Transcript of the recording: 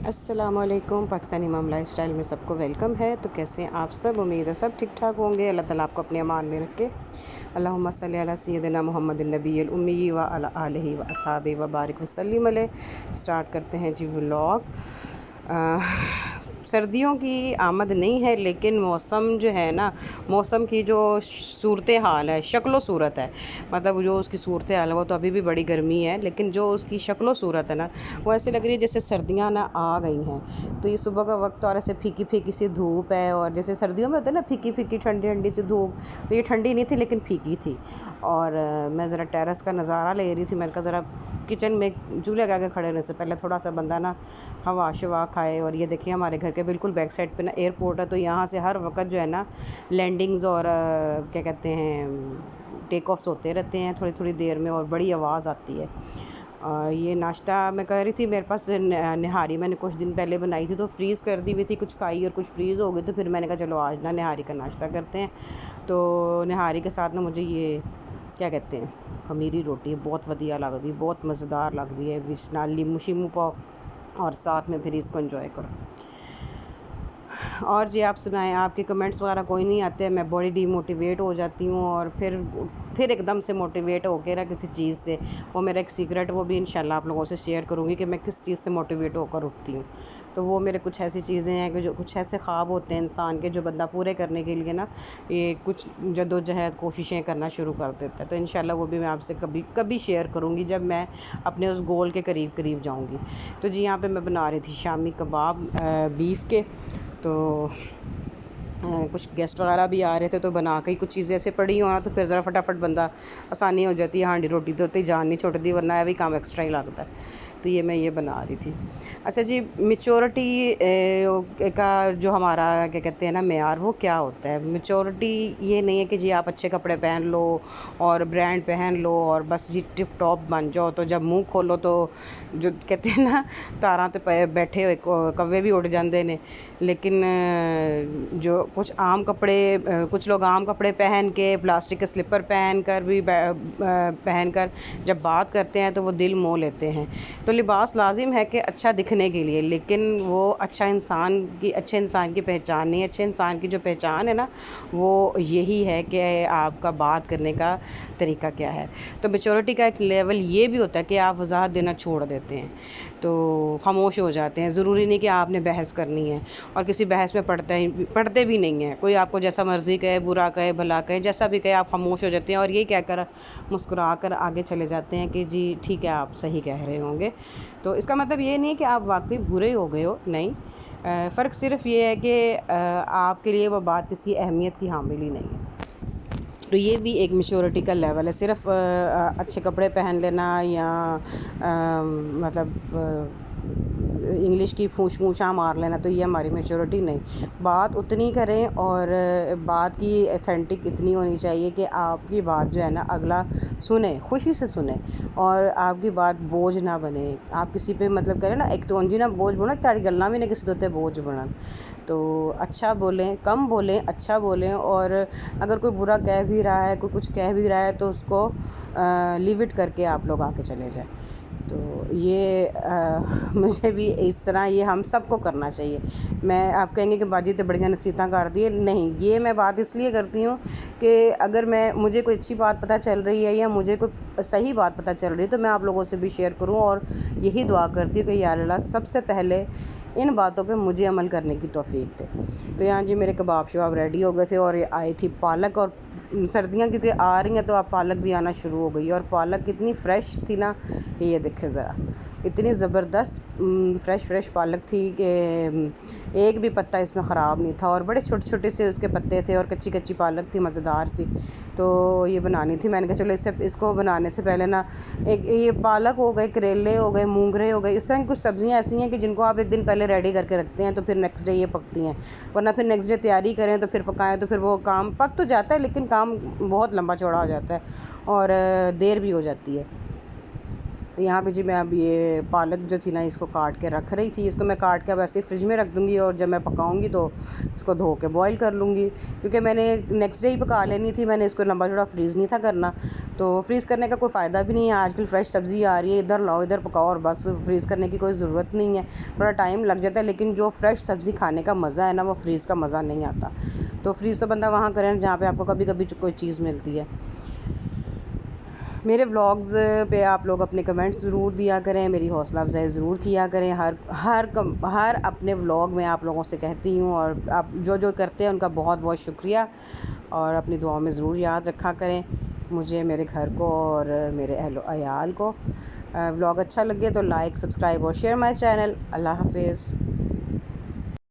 अस्सलामुअलैकुम। Pakistani mom lifestyle में सबको वेलकम है। तो कैसे हैं आप सब? उम्मीद है सब ठीक ठाक होंगे। अल्लाह ताला आपको अपने अमान में रखे। अल्लाहुम्मा सल्ली अला सय्यदिना मुहम्मदिन नबिय्यिल उम्मी व अला आलिहि व अस्हाबिहि व बारिक वसल्लिम अलैहि। स्टार्ट करते हैं जी व्लॉग। सर्दियों की आमद नहीं है, लेकिन मौसम जो है ना, मौसम की जो सूरत हाल है, शक्ल सूरत है, मतलब जो उसकी सूरत हाल है वो तो अभी भी बड़ी गर्मी है, लेकिन जो उसकी शक्ल सूरत है ना, वो ऐसे लग रही है जैसे सर्दियां ना आ गई हैं। तो ये सुबह का वक्त और ऐसे फीकी फीकी सी धूप है, और जैसे सर्दियों में होता है ना फीकी फीकी ठंडी ठंडी सी धूप, तो ये ठंडी नहीं थी लेकिन फीकी थी। और मैं ज़रा टेरेस का नज़ारा ले रही थी। मैंने कहा ज़रा किचन में चूल्हे के आगे खड़े रहने से पहले थोड़ा सा बंदा ना हवा शवा खाए। और ये देखिए हमारे घर के बिल्कुल बैक साइड पे ना एयरपोर्ट है, तो यहाँ से हर वक्त जो है ना लैंडिंग्स और क्या कहते हैं टेक ऑफ्स होते रहते हैं थोड़ी थोड़ी देर में, और बड़ी आवाज़ आती है। और ये नाश्ता मैं कर रही थी, मेरे पास निहारी मैंने कुछ दिन पहले बनाई थी तो फ्रीज़ कर दी हुई थी, कुछ खाई और कुछ फ्रीज़ हो गई, तो फिर मैंने कहा चलो आज ना निहारी का नाश्ता करते हैं। तो निहारी के साथ ना मुझे ये क्या कहते हैं खमीरी रोटी बहुत वधिया लगती, बहुत मज़ेदार लगती है, विच नाल लीमू शीमू पाओ और साथ में फिर इसको एंजॉय करो। और जी आप सुनाएं, आपके कमेंट्स वगैरह कोई नहीं आते, मैं बड़ी डीमोटिवेट हो जाती हूँ और फिर एकदम से मोटिवेट हो के ना किसी चीज़ से, वो मेरा एक सीक्रेट, वो भी इंशाल्लाह आप लोगों से शेयर करूँगी कि मैं किस चीज़ से मोटिवेट होकर उठती हूँ। तो वो मेरे कुछ ऐसी चीज़ें हैं कि जो कुछ ऐसे ख्वाब होते हैं इंसान के, जो बंदा पूरे करने के लिए ना ये कुछ जद्दोजहद कोशिशें करना शुरू कर देता है। तो इंशाल्लाह वो भी मैं आपसे कभी कभी शेयर करूँगी जब मैं अपने उस गोल के करीब करीब जाऊँगी। तो जी यहाँ पे मैं बना रही थी शामी कबाब बीफ के। तो कुछ गेस्ट वगैरह भी आ रहे थे, तो बना के ही कुछ चीज़ें ऐसे पड़ी हो ना, तो फिर ज़रा फटाफट बंदा आसानी हो जाती है। हांडी रोटी तो होती जान नहीं छोड़ती, वरना भी काम एक्स्ट्रा ही लगता है। तो ये मैं ये बना रही थी। अच्छा जी, मैच्योरिटी का जो हमारा क्या कहते हैं ना मेयार, वो क्या होता है? मैच्योरिटी ये नहीं है कि जी आप अच्छे कपड़े पहन लो और ब्रांड पहन लो और बस जी टिप टॉप बन जाओ, तो जब मुंह खोलो तो जो कहते हैं ना तारा ते बैठे हुए कव्वे भी उड़ जाते हैं। लेकिन जो कुछ आम कपड़े, कुछ लोग आम कपड़े पहन के, प्लास्टिक के स्लीपर पहन कर भी पहन कर जब बात करते हैं तो वो दिल मोह लेते हैं। तो लिबास लाजिम है कि अच्छा दिखने के लिए, लेकिन वो अच्छे इंसान की पहचान नहीं है। अच्छे इंसान की जो पहचान है ना, वो यही है कि आपका बात करने का तरीका क्या है। तो मैच्योरिटी का एक लेवल ये भी होता है कि आप वजाहत देना छोड़ देते हैं, तो खामोश हो जाते हैं। ज़रूरी नहीं कि आपने बहस करनी है, और किसी बहस में पढ़ते भी नहीं हैं। कोई आपको जैसा मर्ज़ी कहे, बुरा कहे भला कहे, जैसा भी कहे, आप खामोश हो जाते हैं और ये कहकर मुस्कुरा कर आगे चले जाते हैं कि जी ठीक है आप सही कह रहे होंगे। तो इसका मतलब ये नहीं है कि आप वाकई बुरे हो गए हो, नहीं। फ़र्क सिर्फ ये है कि आपके लिए वो बात किसी अहमियत की हामिल ही नहीं है। तो ये भी एक मैच्योरिटी का लेवल है। सिर्फ अच्छे कपड़े पहन लेना या मतलब इंग्लिश की फूंशा मार लेना, तो ये हमारी मैच्योरिटी नहीं। बात उतनी करें और बात की ऑथेंटिक इतनी होनी चाहिए कि आपकी बात जो है ना अगला सुने, खुशी से सुने, और आपकी बात बोझ ना बने। आप किसी पे मतलब करें ना, एक तो ना बोझ बना तारी गलना भी ना किसी दोते बोझ बनन। तो अच्छा बोलें, कम बोलें, अच्छा बोलें, और अगर कोई बुरा कह भी रहा है, कोई कुछ कह भी रहा है, तो उसको लीव इट करके आप लोग आके चले जाएं। तो ये मुझे भी इस तरह ये हम सबको करना चाहिए। मैं आप कहेंगे कि बाजी तो बढ़िया नसीहतां कर दी है, नहीं, ये मैं बात इसलिए करती हूँ कि अगर मुझे कोई अच्छी बात पता चल रही है या मुझे कोई सही बात पता चल रही है, तो मैं आप लोगों से भी शेयर करूँ, और यही दुआ करती हूँ कि या अल्लाह सबसे पहले इन बातों पे मुझे अमल करने की तौफीक दे। तो यहाँ जी मेरे कबाब शबाब रेडी हो गए थे, और ये आई थी पालक, और सर्दियाँ क्योंकि आ रही हैं तो अब पालक भी आना शुरू हो गई, और पालक कितनी फ़्रेश थी ना, ये देखें ज़रा, इतनी ज़बरदस्त फ़्रेश पालक थी कि एक भी पत्ता इसमें ख़राब नहीं था, और बड़े छोटे छोटे से उसके पत्ते थे, और कच्ची कच्ची पालक थी मज़ेदार सी। तो ये बनानी थी, मैंने कहा चलो इसको बनाने से पहले ना एक ये पालक हो गए, करेले हो गए, मूंगरे हो गए, इस तरह की कुछ सब्ज़ियाँ ऐसी हैं कि जिनको आप एक दिन पहले रेडी करके रखते हैं तो फिर नेक्स्ट डे ये पकती हैं, वरना फिर नेक्स्ट डे तैयारी करें तो फिर पकाएं तो फिर वो काम पक तो जाता है, लेकिन काम बहुत लंबा चौड़ा हो जाता है और देर भी हो जाती है। तो यहाँ पे जी मैं अब ये पालक जो थी ना इसको काट के रख रही थी। इसको मैं काट के अब ऐसे फ्रिज में रख दूँगी और जब मैं पकाऊँगी तो इसको धो के बॉईल कर लूँगी, क्योंकि मैंने नेक्स्ट डे ही पका लेनी थी। मैंने इसको लंबा चौड़ा फ्रीज़ नहीं था करना, तो फ्रीज़ करने का कोई फ़ायदा भी नहीं है। आजकल फ्रेश सब्ज़ी आ रही है, इधर लाओ इधर पकाओ और बस, फ्रीज़ करने की कोई ज़रूरत नहीं है। थोड़ा टाइम लग जाता है, लेकिन जो फ्रेश सब्ज़ी खाने का मज़ा है ना, वो फ्रीज़ का मज़ा नहीं आता। तो फ्रीज़ तो बंदा वहाँ करें जहाँ पे आपको कभी कभी कोई चीज़ मिलती है। मेरे व्लॉग्स पे आप लोग अपने कमेंट्स ज़रूर दिया करें, मेरी हौसला अफ़ज़ाई ज़रूर किया करें। हर अपने व्लॉग में आप लोगों से कहती हूँ, और आप जो जो करते हैं उनका बहुत बहुत शुक्रिया, और अपनी दुआओं में ज़रूर याद रखा करें मुझे, मेरे घर को और मेरे अहलो अयाल को। व्लॉग अच्छा लगे तो लाइक, सब्सक्राइब और शेयर माय चैनल। अल्लाह हाफ़िज़।